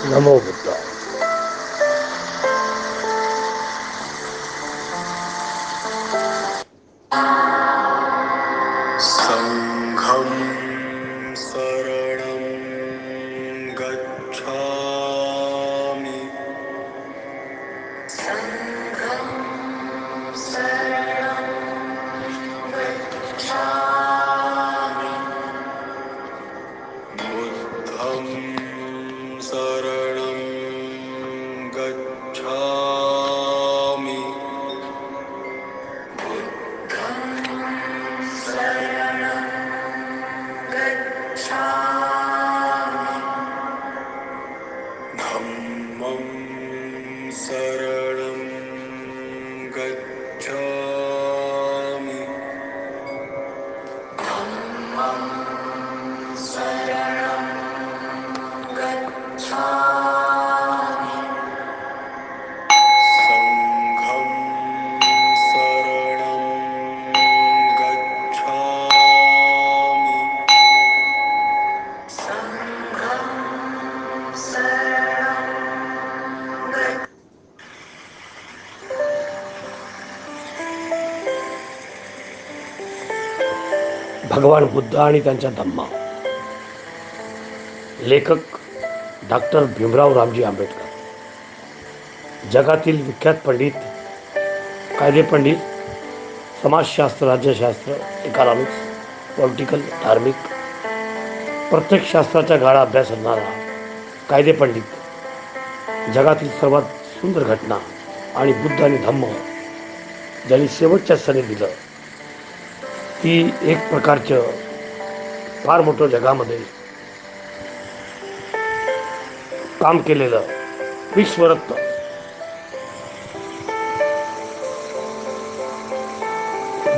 नमो बुद्धा. संघं शरणं गच्छामि. संघं शरणं गच्छामि. बुद्धं शरणं गच्छामि. शरणं गच्छामि. धम्मं शरणं गच्छामि. धम्मं शरणं गच्छामि. संघं शरणं गच्छामि. संघं शरणं भगवान बुद्ध आणि त्यांचा धम्मा. लेखक डॉक्टर भीमराव रामजी आंबेडकर. जगातील विख्यात पंडित, कायदेपंडित, समाजशास्त्र, राज्यशास्त्र, इकॉनॉमिक्स, पॉलिटिकल, धार्मिक, प्रत्येक शास्त्राचा गाढा अभ्यास असणारा कायदेपंडित, जगातील सर्वात सुंदर घटना आणि बुद्ध आणि धम्म ज्यांनी शेवटच्या क्षणी दिलं, ती एक प्रकारचं फार मोठं जगामध्ये काम केलेलं विश्वरत्न,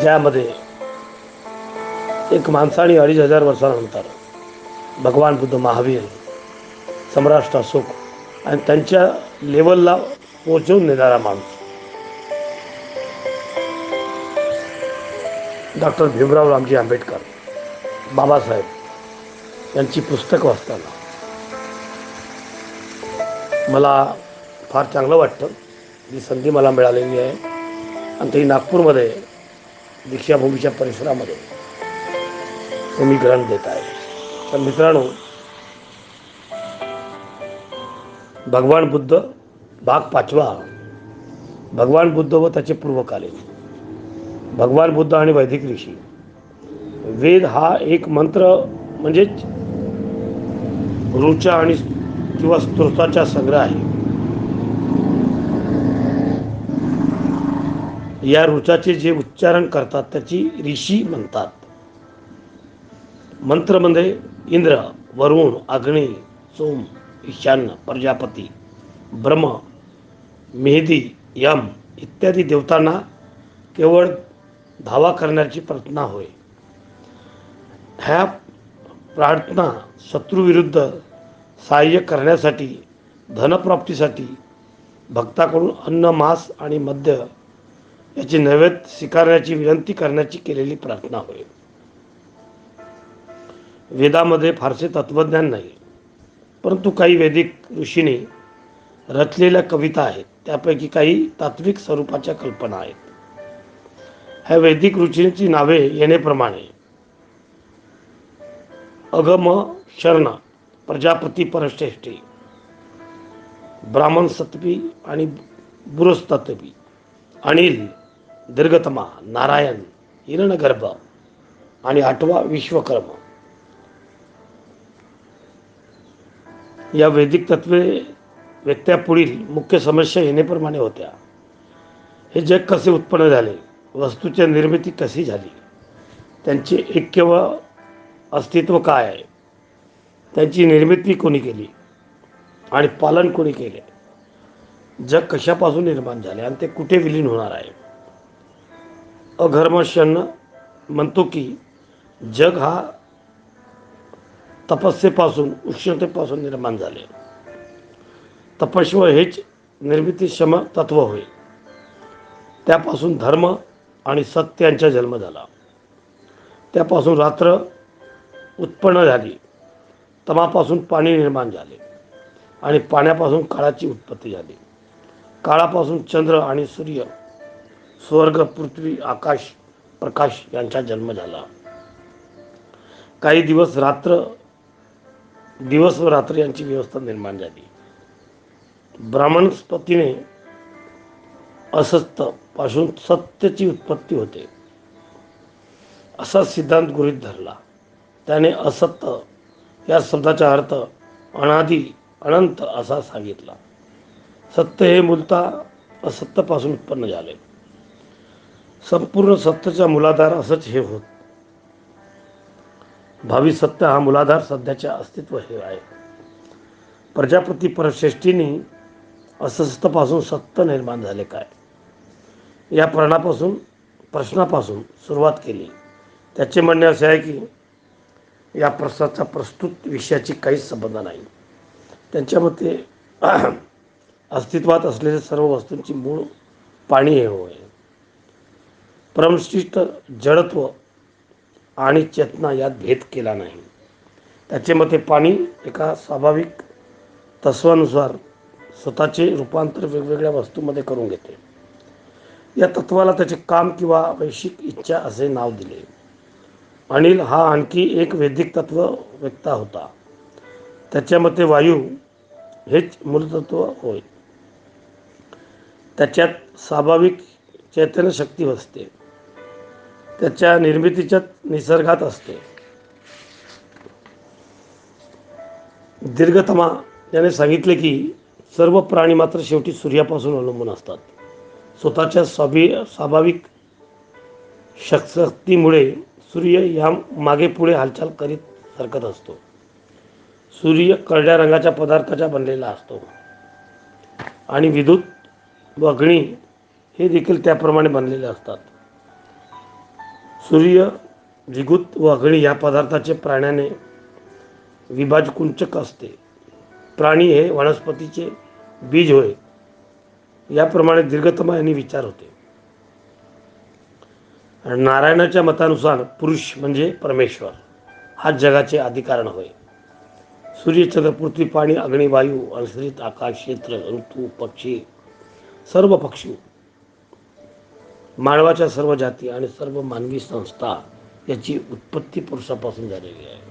ज्यामध्ये एक माणसाने 2500 वर्षानंतर भगवान बुद्ध, महावीर, सम्राट अशोक आणि त्यांच्या लेवलला पोहोचवून नेणारा माणूस डॉक्टर भीमराव रामजी आंबेडकर बाबासाहेब यांची पुस्तक वाचताना मला फार चांगलं वाटतं. ही संधी मला मिळालेली आहे आणि ती नागपूरमध्ये दीक्षाभूमीच्या परिसरामध्ये मी ग्रहण देत आहे. तर मित्रांनो, भगवान बुद्ध भाग 5. भगवान बुद्ध व त्याचे पूर्वकालीन. भगवान बुद्ध आणि वैदिक ऋषी. वेद हा एक मंत्र म्हणजेच ऋचा आणि किंवा स्तोत्राचा संग्रह आहे. या ऋचाचे जे उच्चारण करतात त्याची ऋषी म्हणतात. मंत्रमध्ये इंद्र, वरुण, अग्नी, सोम, ईशान्य, प्रजापती, ब्रह्म, मेहदी, यम इत्यादी देवतांना केवळ धावा करण्याची प्रार्थना होय. ह्या प्रार्थना शत्रूविरुद्ध सहाय्य करण्यासाठी, धनप्राप्तीसाठी, भक्ताकडून अन्न, मांस आणि मद्य याची नैवेद्य स्वीकारण्याची विनंती करण्याची केलेली प्रार्थना होय. वेदामध्ये फारसे तत्वज्ञान नाही, परंतु काही वैदिक ऋषींनी रचलेल्या कविता आहेत. त्यापैकी काही तात्विक स्वरूपाच्या कल्पना आहेत. ह्या वैदिक ऋषींची नावे येण्याप्रमाणे: अगम शर्ण, प्रजापती परश्रेष्ठी, ब्राह्मण सत्पी आणि बुरस्तत्पी, अनिल, दीर्घतमा, नारायण, हिरण्यगर्भ आणि 8वा विश्वकर्म. या वैदिक तत्वे व्यक्त्या पुढील मुख्य समस्या येण्याप्रमाणे होत्या: हे जग कसे उत्पन्न झाले, वस्तूची निर्मिती कशी झाली, त्यांचे ऐक्य व अस्तित्व काय आहे, त्यांची निर्मिती कोणी केली आणि पालन कोणी केले, जग कशापासून निर्माण झाले आणि ते कुठे विलीन होणार आहे. अघर्मशन्न म्हणतो की जग हा तपस्येपासून, उष्णतेपासून निर्माण झाले. तपस्व हेच निर्मितीक्षम तत्व होय. त्यापासून धर्म आणि सत्य यांचा जन्म झाला. त्यापासून रात्र उत्पन्न झाली. तमापासून पाणी निर्माण झाले. आणि पाण्यापासून काळाची उत्पत्ती झाली. काळापासून चंद्र आणि सूर्य, स्वर्ग, पृथ्वी, आकाश, प्रकाश यांचा जन्म झाला. काही दिवस व रात्र यांची व्यवस्था निर्माण झाली. ब्राह्मणस्पतीने असत्य पासून सत्याची उत्पत्ती होते असा सिद्धांत गृहीत धरला. त्याने असत्य या शब्दाचा अर्थ अनादी अनंत असा सांगितला. सत्य हे मूलतः असत्यापासून उत्पन्न झाले. संपूर्ण सत्याचा मूलाधार असंच हे होत. भावी सत्य हा मूलाधार सध्याच्या अस्तित्व हे आहे. प्रजापती परश्रेष्ठींनी असत्यापासून सत्य निर्माण झाले काय या प्रश्नापासून सुरुवात केली. त्याचे म्हणणे असे आहे की या प्रश्नाचा प्रस्तुत विषयाची काहीच संबंध नाही. त्यांच्या मते अस्तित्वात असलेल्या सर्व वस्तूंची मूळ पाणी हे होय. परमश्रेष्ठ जडत्व आणि चेतना यात भेद केला नाही. त्याचे मते पाणी एका स्वाभाविक तत्वानुसार स्वतःचे रूपांतर वेगवेगळ्या वस्तूंमध्ये करून घेते. या तत्वाला त्याचे काम किंवा वैश्विक इच्छा असे नाव दिले. अनिल हा आणखी एक वैदिक तत्व व्यक्ता होता. त्याच्या मते वायू हेच मूलतत्व होय. त्याच्यात स्वाभाविक चैतन्य शक्ती असते. त्याच्या निर्मितीच्या निसर्गात असते. दीर्घतमा याने सांगितले की सर्व प्राणी मात्र शेवटी सूर्यापासून अवलंबून असतात. स्वतःच्या स्वाभाविक शक्तीमुळे सूर्य या मागे पुढे हालचाल करीत सरकत असतो. सूर्य करड्या रंगाच्या पदार्थाचा बनलेला असतो आणि विद्युत व अग्नी हे देखील त्याप्रमाणे बनलेले असतात. सूर्य, विद्युत व अग्नी या पदार्थाचे प्राण्याने विभाजकुंचक असते. प्राणी हे वनस्पतीचे बीज होय. याप्रमाणे दीर्घतमा यांनी विचार होते. नारायणाच्या मतानुसार पुरुष म्हणजे परमेश्वर हा जगाचे अधिकारण होय. सूर्य, चंद्र, पृथ्वी, पाणी, अग्नी, वायू, अंतरिक्ष, आकाश, क्षेत्र, ऋतू, पक्षी, सर्व पक्षी, मानवाच्या सर्व जाती आणि सर्व मानवी संस्था याची उत्पत्ती पुरुषापासून झालेली आहे.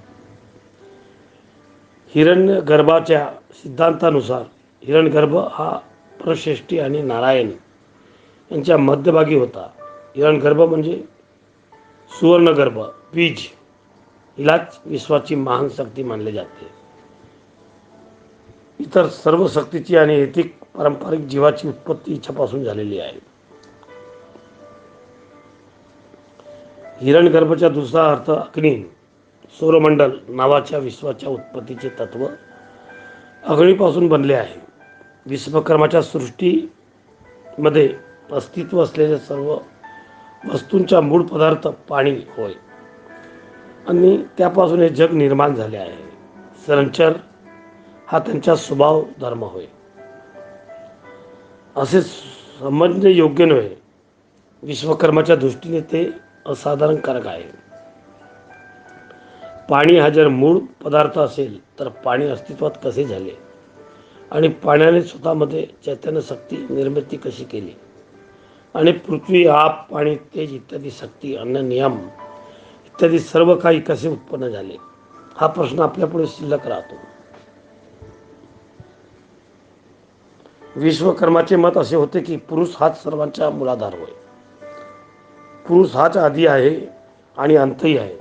हिरण्यगर्भाच्या सिद्धांतानुसार हिरण्यगर्भ हा परश्रेष्ठी आणि नारायण यांच्या मध्यभागी होता. हिरण्यगर्भ म्हणजे सुवर्णगर्भ बीज, हिलाच विश्वाची महान शक्ती मानले जाते. इतर सर्व शक्तीची आणि ऐतिक पारंपरिक जीवाची उत्पत्ती इच्छापासून झालेली आहे. हिरण्यगर्भचा दुसरा अर्थ अग्नी. सौरमंडल नावाच्या विश्वाच्या उत्पत्तीचे तत्व अग्नीपासून बनले आहे. विश्वकर्माच्या सृष्टीमध्ये अस्तित्व असलेल्या सर्व वस्तूंचा मूळ पदार्थ पाणी होय आणि त्यापासून हे जग निर्माण झाले आहे. संचर हा त्यांचा स्वभाव धर्म होय असे समजणे योग्य नव्हे. विश्वकर्माच्या दृष्टीने ते असाधारणकारक आहे. पाणी हा जर मूळ पदार्थ असेल तर पाणी अस्तित्वात कसे झाले आणि पाण्याने स्वतःमध्ये चैतन्य शक्ती निर्मिती कशी केली आणि पृथ्वी, आप, पाणी, तेज इत्यादी शक्ती, अन्न, नियम इत्यादी सर्व काही कसे उत्पन्न झाले हा प्रश्न आपल्यापुढे शिल्लक राहतो. विश्वकर्माचे मत असे होते की पुरुष हाच सर्वांचा मूलाधार होय. पुरुष हाच आधी आहे आणि अंतही आहे.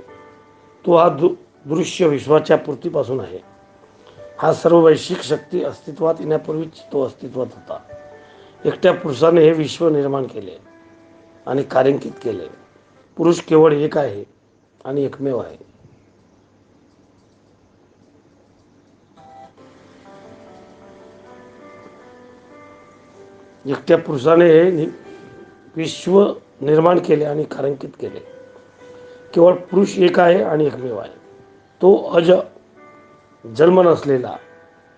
तो हा दृश्य विश्वाच्या पृथ्वीपासून आहे. हा सर्व वैश्विक शक्ती अस्तित्वात येण्यापूर्वीच तो अस्तित्वात होता. एकट्या पुरुषाने हे विश्व निर्माण केले आणि कार्यान्वित केले. पुरुष केवळ एक आहे आणि एकमेव आहे. एकट्या पुरुषाने हे विश्व निर्माण केले आणि कार्यान्वित केले. केवळ पुरुष एक आहे आणि एकमेव आहे. तो जन्म नसलेला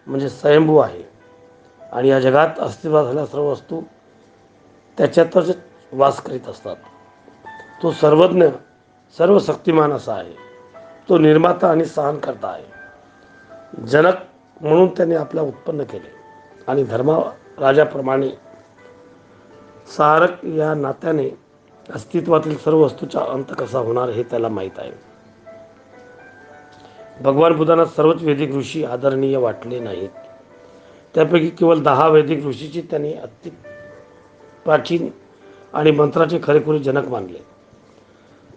म्हणजे स्वयंभू आहे आणि या जगात अस्तित्वात असलेल्या सर्व वस्तू त्याच्यातच वास करीत असतात. तो सर्वज्ञ, सर्व शक्तिमान असा आहे. तो निर्माता आणि सहनकर्ता आहे. जनक म्हणून त्याने आपल्या उत्पन्न केले आणि धर्मराजाप्रमाणे सारक या नात्याने अस्तित्वातील सर्व वस्तूचा अंत कसा होणार हे त्याला माहीत आहे. भगवान बुद्धांना सर्वच वैदिक ऋषी आदरणीय वाटले नाहीत. त्यापैकी केवळ 10 वैदिक ऋषीची त्यांनी अति प्राचीन आणि मंत्राचे खरेखुरे जनक मानले.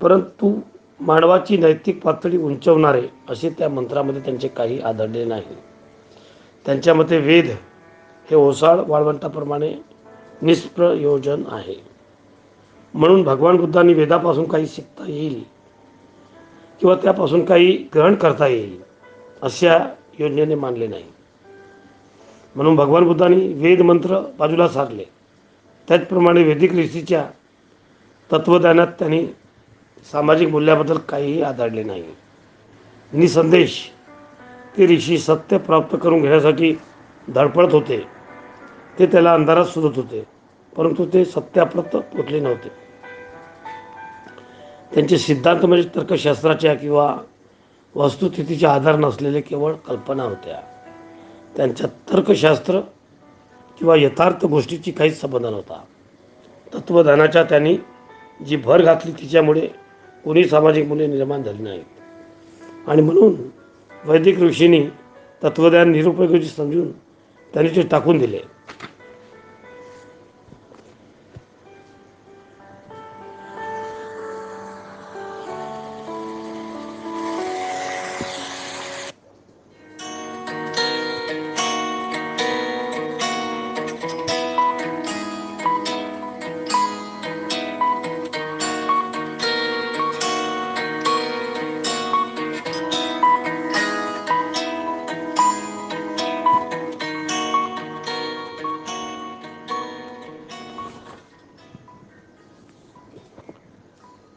परंतु मानवाची नैतिक पातळी उंचवणारे असे त्या मंत्रामध्ये त्यांचे काही आढळले नाही. त्यांच्या मते वेद हे ओसाड वाळवंटाप्रमाणे निष्प्रयोजन आहे. म्हणून भगवान बुद्धांनी वेदापासून काही शिकता येईल किंवा त्यापासून काही ग्रहण करता येईल अशा योजनेने मानले नाही. म्हणून भगवान बुद्धांनी वेद मंत्र बाजूला सारले. त्याचप्रमाणे वैदिक ऋषीच्या तत्वज्ञानात त्यांनी सामाजिक मूल्याबद्दल काहीही आढळले नाही. निसंदेश ते ऋषी सत्य प्राप्त करून घेण्यासाठी धडपडत होते. ते त्याला अंधारात शोधत होते, परंतु ते सत्याप्रत पोचले नव्हते. त्यांचे सिद्धांत म्हणजे तर्कशास्त्राच्या किंवा वस्तुस्थितीच्या आधार नसलेले केवळ कल्पना होत्या. त्यांच्या तर्कशास्त्र किंवा यथार्थ गोष्टीची काहीच संबंध नव्हता. तत्वज्ञानाच्या त्यांनी जी भर घातली तिच्यामुळे कोणी सामाजिक मूल्ये निर्माण झाली नाहीत आणि म्हणून वैदिक ऋषींनी तत्वज्ञान निरुपयोगी समजून त्यांनी ते टाकून दिले.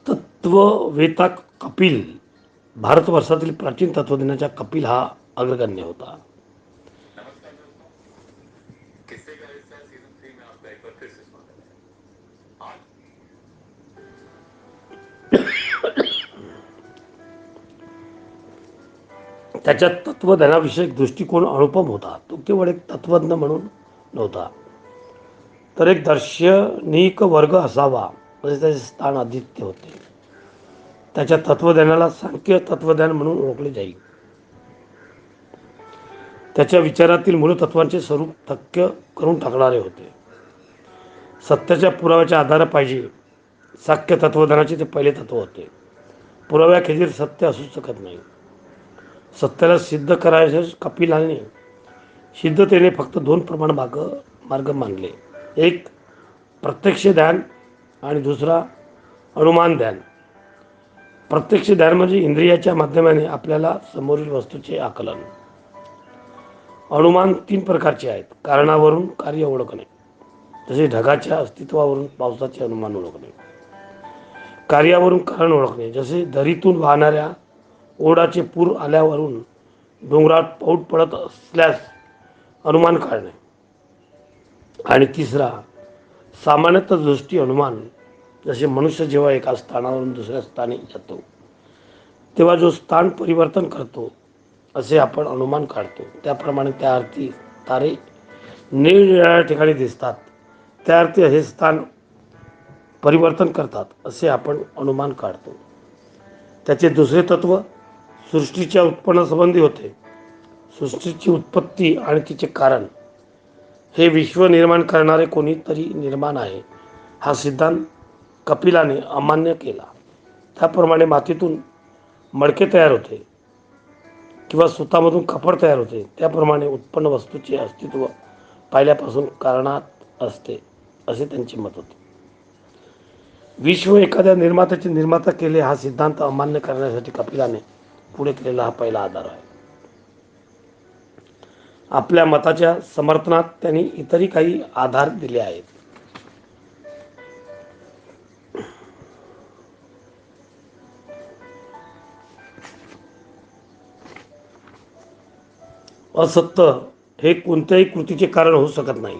तत्ववेता कपिल भारतवर्षातील प्राचीन तत्वज्ञानाचा कपिल हा अग्रगण्य होता. किस्से का हिस्सा सीजन 3 में आपका एक बार फिर से स्वागत है. आज त्याच्या तत्वज्ञानाविषयक दृष्टिकोन अनुपम होता. तो केवळ एक तत्वज्ञ म्हणून नव्हता, तर एक दार्शनिक वर्ग असावा असे त्याचे स्थान आदित्य होते. त्याच्या तत्वज्ञानाला सांख्य तत्वज्ञान म्हणून ओळखले जाईल. त्याच्या विचारातील मूलतत्वांचे स्वरूप थक्क करून टाकणारे होते. सत्याच्या पुराव्याच्या आधारे पाहिजे. सांख्य तत्वज्ञानाचे ते पहिले तत्व होते. पुराव्याखेरीज सत्य असू शकत नाही. सत्याला सिद्ध करायचे कपिलाने सिद्धतेने फक्त 2 प्रमाण मार्ग मानले. एक प्रत्यक्ष ध्यान आणि दुसरा अनुमान ध्यान. प्रत्यक्ष ध्यान म्हणजे इंद्रियाच्या माध्यमाने आपल्याला समोरील वस्तूचे आकलन. अनुमान 3 प्रकारचे आहेत. कारणावरून कार्य ओळखणे, जसे ढगाच्या अस्तित्वावरून पावसाचे अनुमान ओळखणे. कार्यावरून कारण ओळखणे, जसे दरीतून वाहणाऱ्या ओढाचे पूर आल्यावरून डोंगरात पाऊस पडत असल्यास अनुमान काढणे. आणि तिसरा सामान्यतः दृष्टी अनुमान, जसे मनुष्य जेव्हा एका स्थानावरून दुसऱ्या स्थानी जातो तेव्हा जो स्थान परिवर्तन करतो असे आपण अनुमान काढतो. त्याप्रमाणे त्या अर्थी तारे निरनिराळ्या ठिकाणी दिसतात, त्या अर्थी हे स्थान परिवर्तन करतात असे आपण अनुमान काढतो. त्याचे दुसरे तत्व सृष्टीच्या उत्पन्नासंबंधी होते. सृष्टीची उत्पत्ती आणि तिचे कारण हे विश्व निर्माण करणारे कोणीतरी निर्माण आहे हा सिद्धांत कपिलाने अमान्य केला. त्याप्रमाणे मातीतून मडके तयार होते किंवा सुतामधून कापड तयार होते, त्याप्रमाणे उत्पन्न वस्तूचे अस्तित्व पहिल्यापासून कारणात असते असे त्यांचे मत होते. विश्व एखाद्या निर्मात्याचे निर्माता केले हा सिद्धांत अमान्य करण्यासाठी कपिलाने पुढे केलेला हा पहिला आधार आहे. आपल्या मताच्या समर्थनात त्यांनी इतरही काही आधार दिले आहेत. असत्य हे कोणत्याही कृतीचे कारण होऊ शकत नाही.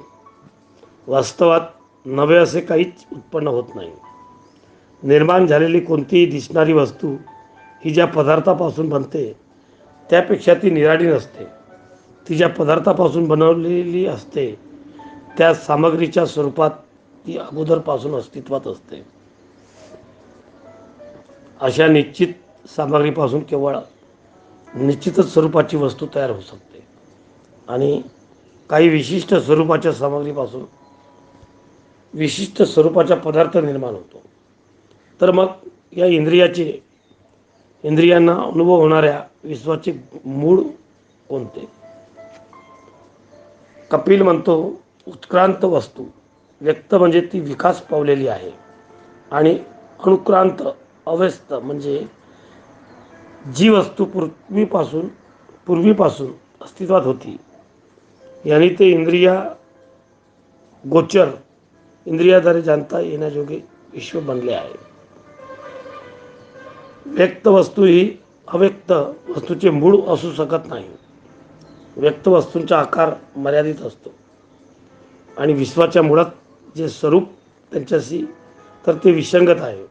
वास्तवात नवे असे काहीच उत्पन्न होत नाही. निर्माण झालेली कोणतीही दिसणारी वस्तू ही ज्या पदार्थापासून बनते त्यापेक्षा ती निराळी नसते. ती ज्या पदार्थापासून बनवलेली असते त्या सामग्रीच्या स्वरूपात ती अगोदरपासून अस्तित्वात असते. अशा निश्चित सामग्रीपासून केवळ निश्चितच स्वरूपाची वस्तू तयार होऊ शकते आणि काही विशिष्ट स्वरूपाच्या सामग्रीपासून विशिष्ट स्वरूपाचा पदार्थ निर्माण होतो. तर मग या इंद्रियांना अनुभव होणाऱ्या विश्वाचे मूळ कोणते? कपिल म्हणतो उत्क्रांत वस्तू. व्यक्त म्हणजे ती विकास पावलेली आहे आणि अनुक्रांत अव्यस्त म्हणजे जी वस्तू पूर्वीपासून अस्तित्वात होती. यांनी ते गोचर इंद्रियाद्वारे जाणता येण्याजोगे विश्व बनले आहे. व्यक्त वस्तू ही अव्यक्त वस्तूचे मूळ असू शकत नाही. व्यक्त वस्तूंचा आकार मर्यादित असतो आणि विश्वाच्या मुळात जे स्वरूप त्यांच्याशी तर ते विसंगत आहे.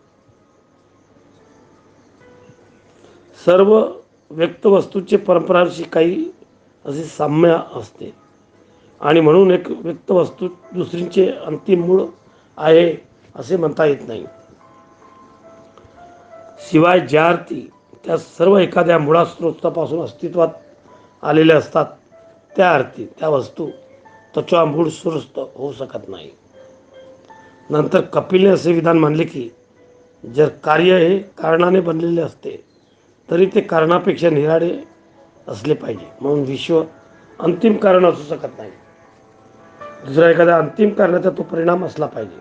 सर्व व्यक्त वस्तूचे परंपरांशी काही असे साम्य असते आणि म्हणून एक व्यक्त वस्तू दुसरींचे अंतिम मूळ आहे असे म्हणता येत नाही. शिवाय ज्या अर्थी त्या सर्व एखाद्या मुळा स्रोतापासून अस्तित्वात आलेल्या असतात त्या अर्थी त्या वस्तू त्याच्या मूळ सुरुस्त होऊ शकत नाही. नंतर कपिलने असे विधान मांडले की जर कार्य हे कारणाने बनलेले असते तरी ते कारणापेक्षा निराळे असले पाहिजे. म्हणून विश्व अंतिम कारण असू शकत नाही. दुसऱ्या एखाद्या अंतिम कारणाचा तो परिणाम असला पाहिजे.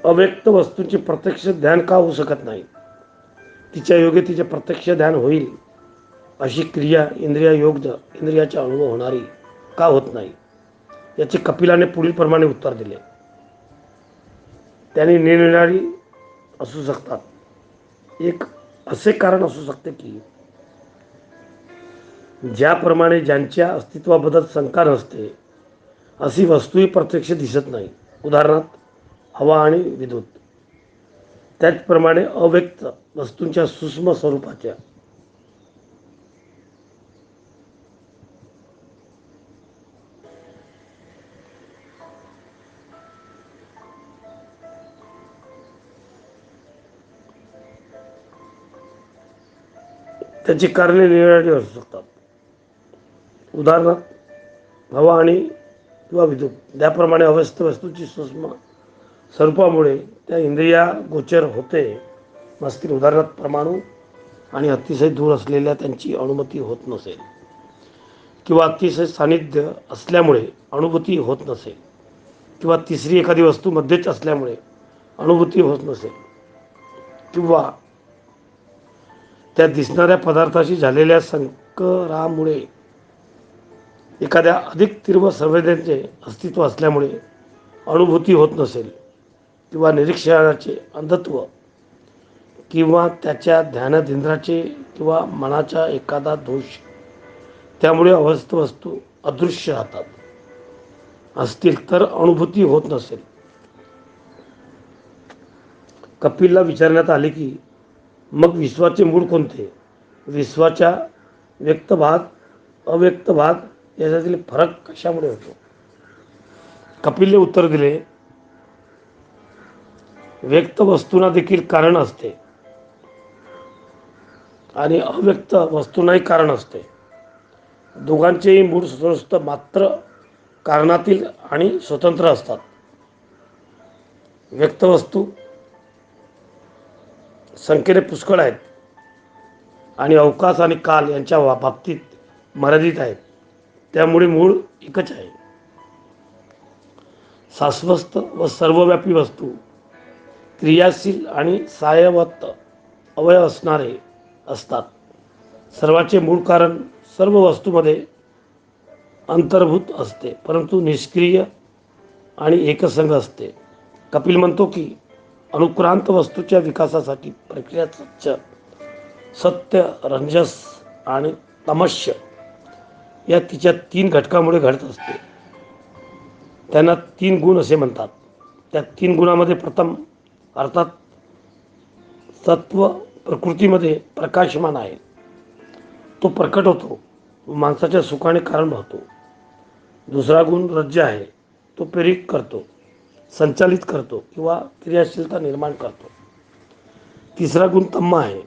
अव्यक्त वस्तूंचे प्रत्यक्ष ध्यान का होऊ शकत नाही? तिच्या योगे तिचे प्रत्यक्ष ध्यान होईल अशी क्रिया इंद्रियाचा अनुभव होणारी का होत नाही? याचे कपिलाने पुढील प्रमाणे उत्तर दिले. त्यांनी निरनिराळी असू शकतात. एक असे कारण असू शकते की ज्याप्रमाणे ज्यांच्या अस्तित्वाबद्दल शंका नसते अशी वस्तूही प्रत्यक्ष दिसत नाही. उदाहरणार्थ हवा आणि विद्युत. त्याचप्रमाणे अव्यक्त वस्तूंच्या सूक्ष्म स्वरूपाच्या त्याची कारणे निराळी असू शकतात. उदाहरणार्थ हवा आणि किंवा विद्युत. त्याप्रमाणे अवस्थ वस्तूची सूक्ष्म स्वरूपामुळे त्या इंद्रिया गोचर होते नसतील. उदाहरणार्थ परमाणू आणि अतिशय दूर असलेल्या त्यांची अनुभूती होत नसेल किंवा अतिशय सानिध्य असल्यामुळे अनुभूती होत नसेल किंवा तिसरी एखादी वस्तू मध्येच असल्यामुळे अनुभूती होत नसेल किंवा त्या दिसणाऱ्या पदार्थाशी झालेल्या संकरामुळे एखाद्या अधिक तीव्र संवेदनेचे अस्तित्व असल्यामुळे अनुभूती होत नसेल किंवा निरीक्षणाचे अंधत्व किंवा त्याच्या ध्यानकेंद्राचे किंवा मनाचा एखादा दोष त्यामुळे अवस्थ वस्तू अदृश्य राहतात असतील तर अनुभूती होत नसेल. कपिलला विचारण्यात आले की मग विश्वाचे मूळ कोणते? विश्वाचा व्यक्त भाग अव्यक्त भाग याच्यातील फरक कशामुळे होतो? कपिलने उत्तर दिले, व्यक्त वस्तूंना देखील कारण असते आणि अव्यक्त वस्तूंनाही कारण असते. दोघांचेही मूळ स्रोत मात्र कारणातील आणि स्वतंत्र असतात. व्यक्त वस्तू संख्येने पुष्कळ आहेत आणि अवकाश आणि काल यांच्या बाबतीत मर्यादित आहेत. त्यामुळे मूळ एकच आहे. शाश्वत व सर्वव्यापी वस्तू क्रियाशील आणि सायवत अवयव असणारे असतात. सर्वाचे मूळ कारण सर्व वस्तूमध्ये अंतर्भूत असते परंतु निष्क्रिय आणि एकसंग असते. कपिल म्हणतो की अनुक्रांत वस्तूच्या विकासासाठी प्रक्रिया सत्य रंजस आणि तमस्य या तिच्या 3 घटकामुळे घडत असते. त्यांना 3 गुण असे म्हणतात. त्या 3 गुणामध्ये प्रथम अर्थात सत्व प्रकृतीमध्ये प्रकाशमान आहे, तो प्रकट होतो, माणसाच्या सुखाने कारण होतो. दुसरा गुण रज्ज आहे, तो प्रेरित करतो, संचालित करतो किंवा क्रियाशीलता निर्माण करतो. तिसरा गुण तम्मा आहे,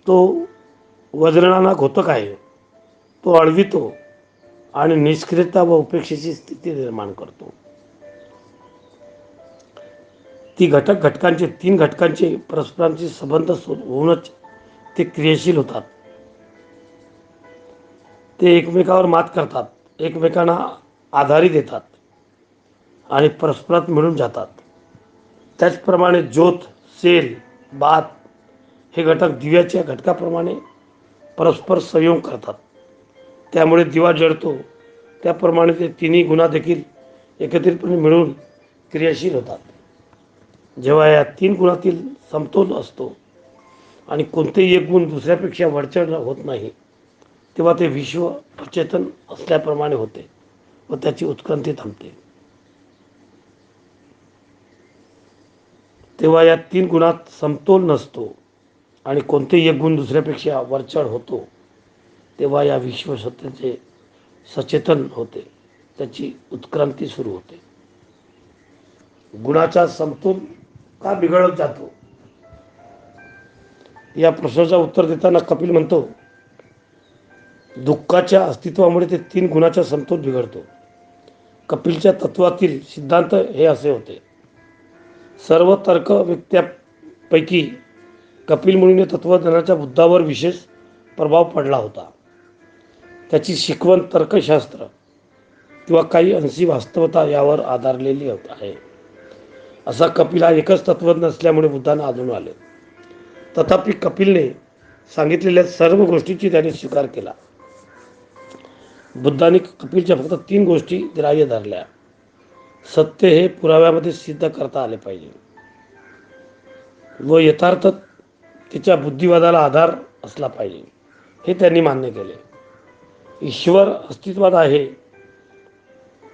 तो वज्रणाना घोतक आहे, तो अळवितो आणि निष्क्रियता व उपेक्षेची स्थिती निर्माण करतो. तीन घटकांचे परस्परांचे संबंध होऊनच ते क्रियाशील होतात. ते एकमेकावर मात करतात, एकमेकांना आधारी देतात आणि परस्परात मिळून जातात. त्याचप्रमाणे ज्योत, सेल, बात हे घटक दिव्याच्या घटकाप्रमाणे परस्पर संयोग करतात. त्यामुळे दिवा जळतो. त्याप्रमाणे ते तिन्ही गुणा देखील एकत्रितपणे मिळून क्रियाशील होतात. जेव्हा या तीन गुणातील समतोल असतो आणि कोणतेही एक गुण दुसऱ्यापेक्षा वरचढ होत नाही, तेव्हा ते विश्व अचेतन असल्याप्रमाणे होते व त्याची उत्क्रांती थांबते. तेव्हा या तीन गुणात समतोल नसतो आणि कोणतेही एक गुण दुसऱ्यापेक्षा वरचढ होतो, तेव्हा या विश्वसत्तेचे सचेतन होते, त्याची उत्क्रांती सुरू होते. गुणाचा समतोल का बिघडत जातो, या प्रश्नाचं उत्तर देताना कपिल म्हणतो, दुःखाच्या अस्तित्वामुळे ते तीन गुणाचा समतोल बिघडतो. कपिलच्या तत्वातील सिद्धांत हे असे होते. सर्व तर्क व्यक्त्यापैकी कपिल मुनीने तत्वज्ञानाच्या बुद्धावर विशेष प्रभाव पडला होता. त्याची शिकवण तर्कशास्त्र किंवा काही अंशी वास्तवता यावर आधारलेली आहे. असा कपिल हा एकच तत्वज्ञ असल्यामुळे बुद्धांना आढळून आले. तथापि कपिलने सांगितलेल्या सर्व गोष्टींची त्याने स्वीकार केला. बुद्धांनी कपिलच्या फक्त तीन गोष्टी ग्राह्य धरल्या. सत्य हे पुराव्यामध्ये सिद्ध करता आले पाहिजे व यथार्थ त्याच्या बुद्धिवादाला आधार असला पाहिजे, हे त्यांनी मान्य केले. ईश्वर अस्तित्वात आहे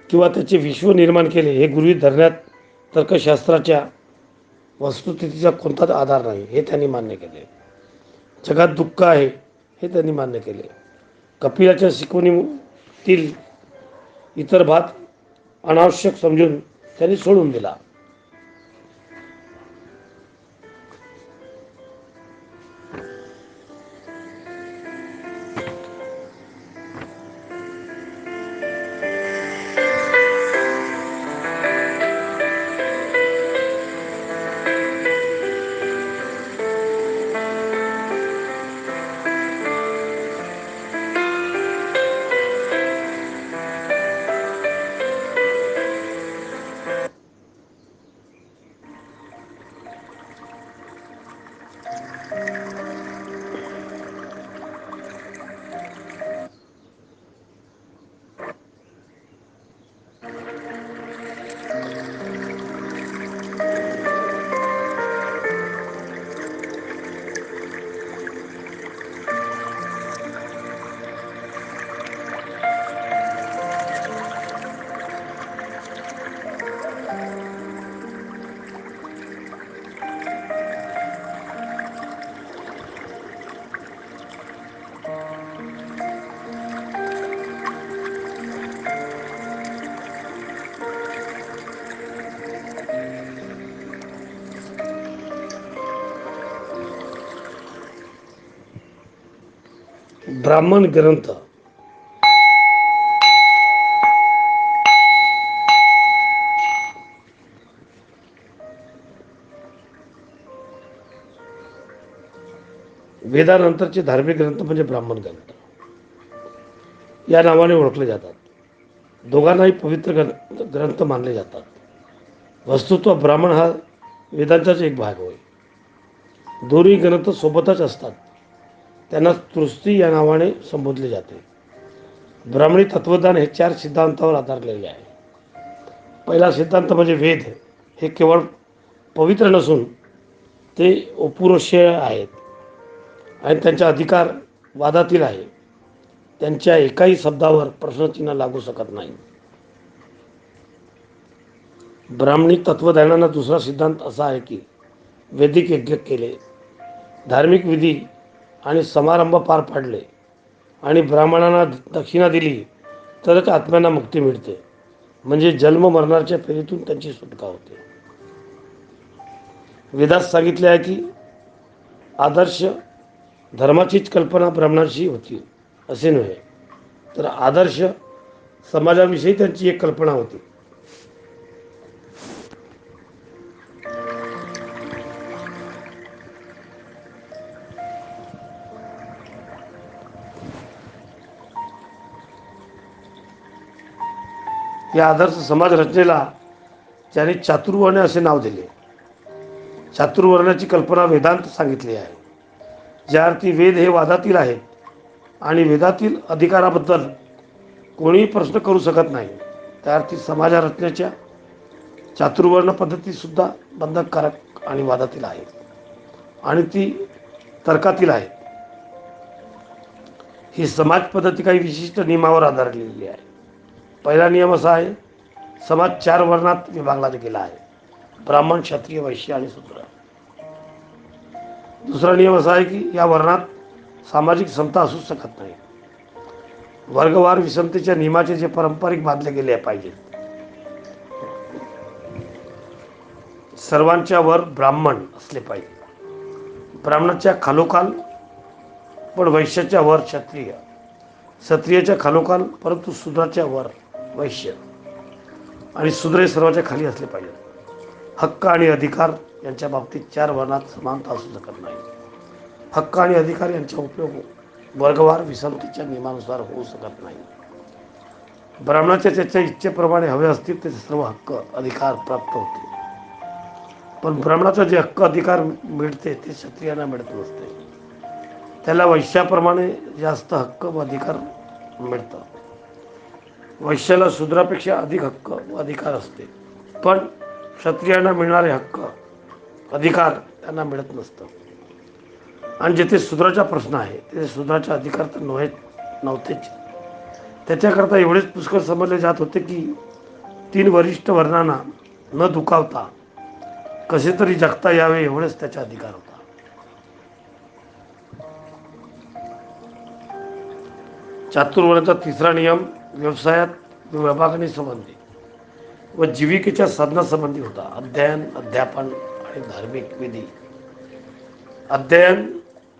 किंवा त्याचे विश्व निर्माण केले हे गृहीत धरण्यात तर्कशास्त्राच्या वस्तुस्थितीचा कोणताच आधार नाही, हे त्यांनी मान्य केले. जगात दुःख आहे हे त्यांनी मान्य केले. कपिलाच्या शिकवणीतील इतर भाग अनावश्यक समजून त्यांनी सोडून दिला. ब्राह्मण ग्रंथ वेदानंतरचे धार्मिक ग्रंथ म्हणजे ब्राह्मण ग्रंथ या नावाने ओळखले जातात. दोघांनाही पवित्र ग्रंथ मानले जातात. वस्तुत्व ब्राह्मण हा वेदांचाच एक भाग होय. दोन्ही ग्रंथ सोबतच असतात. त्यांना तृष्टी या नावाने संबोधले जाते. ब्राह्मणी तत्वज्ञान हे 4 सिद्धांतावर आधारलेले आहे. पहिला सिद्धांत म्हणजे वेद हे केवळ पवित्र नसून ते अपौरुषेय आहेत आणि त्यांचा अधिकार वादातील आहे. त्यांच्या एकाही शब्दावर प्रश्नचिन्ह लागू शकत नाही. ब्राह्मणी तत्वज्ञानाचा दुसरा सिद्धांत असा आहे की वैदिक यज्ञ केले धार्मिक विधी आणि समारंभ पार पाडले आणि ब्राह्मणांना दक्षिणा दिली तरच आत्म्यांना मुक्ती मिळते. म्हणजे जन्म मरणाच्या फेरीतून त्यांची सुटका होते. वेदात सांगितले आहे की आदर्श धर्माचीच कल्पना ब्राह्मणाची होती असे नव्हे, तर आदर्श समाजाविषयी त्यांची एक कल्पना होती. या आदर्श समाज रचनेला त्याने चातुर्वर्ण असे नाव दिले. चातुर्वर्णाची कल्पना वेदांत सांगितली आहे. ज्या अर्थी वेद हे वादातील आहेत आणि वेदातील अधिकाराबद्दल कोणीही प्रश्न करू शकत नाही, त्या अर्थी समाज रचनेच्या चातुर्वर्ण पद्धती सुद्धा बंधनकारक आणि वादातील आहे आणि ती तर्कातील आहे. ही समाज पद्धती काही विशिष्ट नियमावर आधारलेली आहे. पहिला नियम असा आहे, समाज 4 वर्णात विभागला गेला आहे: ब्राह्मण, क्षत्रिय, वैश्य आणि शूद्र. दुसरा नियम असा आहे की या वर्णात सामाजिक समता असू शकत नाही. वर्गवार विषमतेच्या नियमाचे जे पारंपरिक बांधले गेले पाहिजेत. सर्वांच्या वर ब्राह्मण असले पाहिजे, ब्राह्मणाच्या खालोखाल पण वैश्याच्या वर क्षत्रिय, क्षत्रियाच्या खालोखाल परंतु शूद्राच्या वर वैश्य आणि शूद्र हे सर्वांच्या खाली असले पाहिजे. हक्क आणि अधिकार यांच्या बाबतीत 4 वर्णात समानता असू शकत नाही. हक्क आणि अधिकार यांचा उपयोग वर्गवार विषमतेच्या नियमानुसार होऊ शकत नाही. ब्राह्मणाच्या त्याच्या इच्छेप्रमाणे हवे असतील ते सर्व हक्क अधिकार प्राप्त होते, पण ब्राह्मणाचा जे हक्क अधिकार मिळते ते क्षत्रियांना मिळत नसते. त्याला वैश्याप्रमाणे जास्त हक्क व अधिकार मिळतात. वैश्याला शूद्रापेक्षा अधिक हक्क व अधिकार असते, पण क्षत्रियांना मिळणारे हक्क अधिकार त्यांना मिळत नसतं. आणि जिथे शूद्राचा प्रश्न आहे तिथे शूद्राचा अधिकार तर नव्हतेच. त्याच्याकरता एवढेच पुष्कळ समजले जात होते की 3 वरिष्ठ वर्णांना न दुखावता कसे तरी जगता यावे एवढेच त्याचा अधिकार होता. चातुर्वर्णाचा तिसरा नियम व्यवसायात विभागणी संबंधी व जीविकेच्या साधनासंबंधी होता. अध्ययन, अध्यापन आणि धार्मिक विधी. अध्ययन,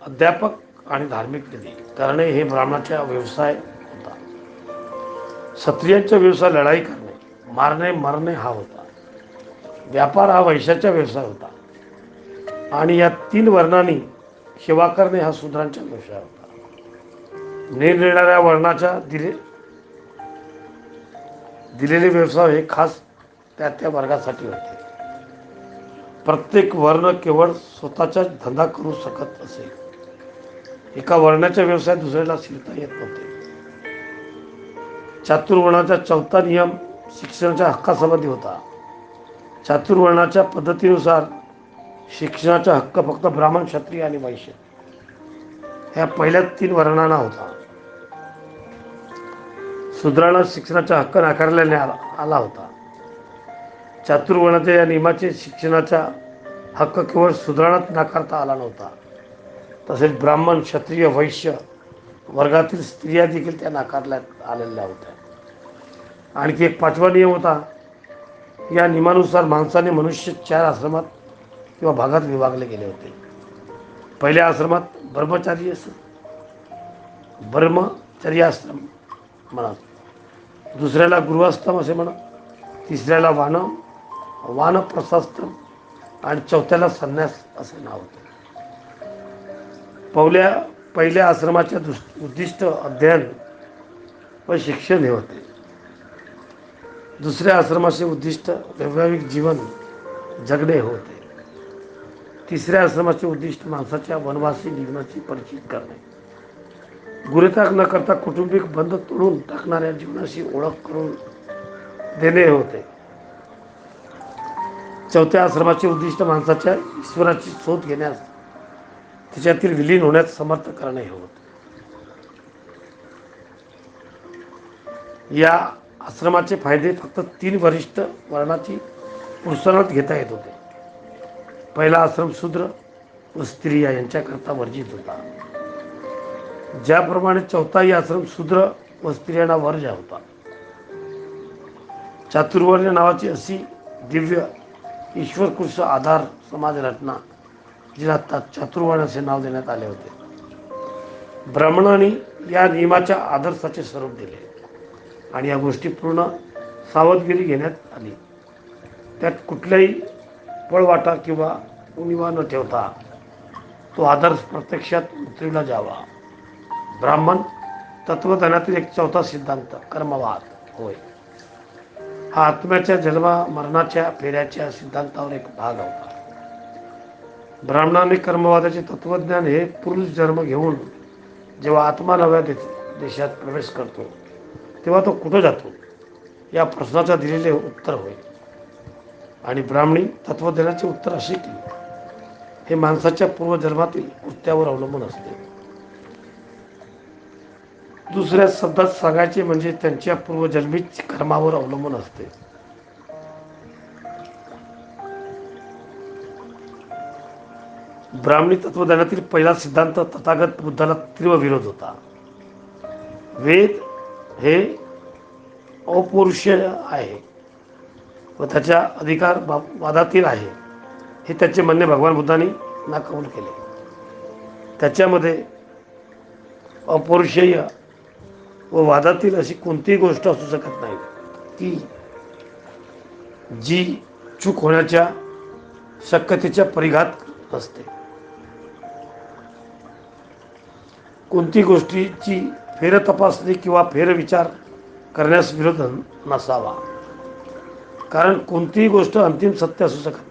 अध्यापक आणि धार्मिक विधी करणे हे ब्राह्मणाचा व्यवसाय होता. क्षत्रियांचा व्यवसाय लढाई करणे, मारणे, मरणे हा होता. व्यापार हा वैश्याचा व्यवसाय होता आणि या 3 वर्णांनी सेवा करणे हा शूद्रांचा व्यवसाय होता. निरनिराळ्या वर्णाच्या दिलेले व्यवसाय हे खास त्या वर्गासाठी होते. प्रत्येक वर्ण केवळ स्वतःचाच धंदा करू शकत असे. एका वर्णाचा व्यवसाय दुसऱ्याला शिरता येत नव्हते. चातुर्वर्णाचा 4था नियम शिक्षणाच्या हक्कासंबंधी होता. चातुर्वर्णाच्या पद्धतीनुसार शिक्षणाचा हक्क फक्त ब्राह्मण, क्षत्रिय आणि वैश्य ह्या पहिल्या 3 वर्णांना होता. शूद्रांना शिक्षणाचा हक्क नाकारण्यात आला होता. चातुर्वर्णाच्या या नियमाचे शिक्षणाचा हक्क केवळ शूद्रांनाच नाकारता आला नव्हता, तसेच ब्राह्मण, क्षत्रिय, वैश्य वर्गातील स्त्रिया देखील त्या नाकारण्यात आलेल्या होत्या. आणखी एक 5वा नियम होता. या नियमानुसार माणसाने मनुष्य 4 आश्रमात किंवा भागात विभागले गेले होते. पहिल्या आश्रमात ब्रह्मचर्याश्रम म्हणत, दुसऱ्याला गृहस्थम असे म्हणत, तिसऱ्याला वानप्रस्थाश्रम आणि 4थ्याला संन्यास असे नाव होते. पहिल्या आश्रमाचे उद्दिष्ट अध्ययन व शिक्षण हे होते. दुसऱ्या आश्रमाचे उद्दिष्ट वैवाहिक जीवन जगणे होते. तिसऱ्या आश्रमाचे उद्दिष्ट माणसाच्या वनवासी जीवनाची परिचित करणे, गुरेताग न करता कौटुंबिक बंध तोडून टाकणाऱ्या जीवनाशी ओळख करून देणे होते. 4थ्या आश्रमाचे उद्दिष्ट माणसाच्या ईश्वराची शोध घेण्यास, त्याच्यातील विलीन होण्यास समर्थ करणे हे होते. या आश्रमाचे फायदे फक्त 3 वरिष्ठ वर्णाची पुरुषांनाच घेता येत होते. पहिला आश्रम शूद्र व स्त्रिया यांच्याकरता वर्जित होता. ज्याप्रमाणे चौथाही आश्रम शूद्र व स्त्रियांना वर्ज होता. चातुर्वर्ण्य नावाची अशी दिव्य ईश्वरकृष आधार समाज रचना जिला चातुर्वर्ण असे नाव देण्यात आले होते. ब्राह्मणांनी या नियमाच्या आदर्शाचे स्वरूप दिले आणि या गोष्टी पूर्ण सावधगिरी घेण्यात आली. त्यात कुठल्याही पळवाटा किंवा उणिवा न ठेवता तो आदर्श प्रत्यक्षात उतरविला जावा. ब्राह्मण तत्वज्ञानातील एक चौथा सिद्धांत कर्मवाद होय. हा आत्म्याच्या जन्मा मरणाच्या फेऱ्याच्या सिद्धांतावर एक भाग होता. ब्राह्मणाने कर्मवादाचे तत्वज्ञान हे पुरुष जन्म घेऊन जेव्हा आत्मा नव्या देशात प्रवेश करतो तेव्हा तो कुठं जातो या प्रश्नाचा दिलेले उत्तर होय. आणि ब्राह्मणी तत्वज्ञानाचे उत्तर असे की हे माणसाच्या पूर्वजन्मातील कृत्यावर अवलंबून असते. दुसऱ्या शब्दात सांगायचे म्हणजे त्यांच्या पूर्वजन्मीच कर्मावर अवलंबून असते. ब्राह्मणी तत्वज्ञानातील पहिला सिद्धांत तथागत बुद्धाला तीव्र विरोध होता. वेद हे अपौरुषेय आहे व त्याच्या अधिकार वादातील आहे हे त्याचे म्हणणे भगवान बुद्धांनी नाकबूल केले. त्याच्यामध्ये अपौरुषेय व वादातील अशी कोणतीही गोष्ट असू शकत नाही की जी चूक होण्याच्या शक्यतेच्या परिघात असते. कोणती गोष्टीची फेरतपासणी किंवा फेरविचार करण्यास विरोध नसावा, कारण कोणतीही गोष्ट अंतिम सत्य असू शकत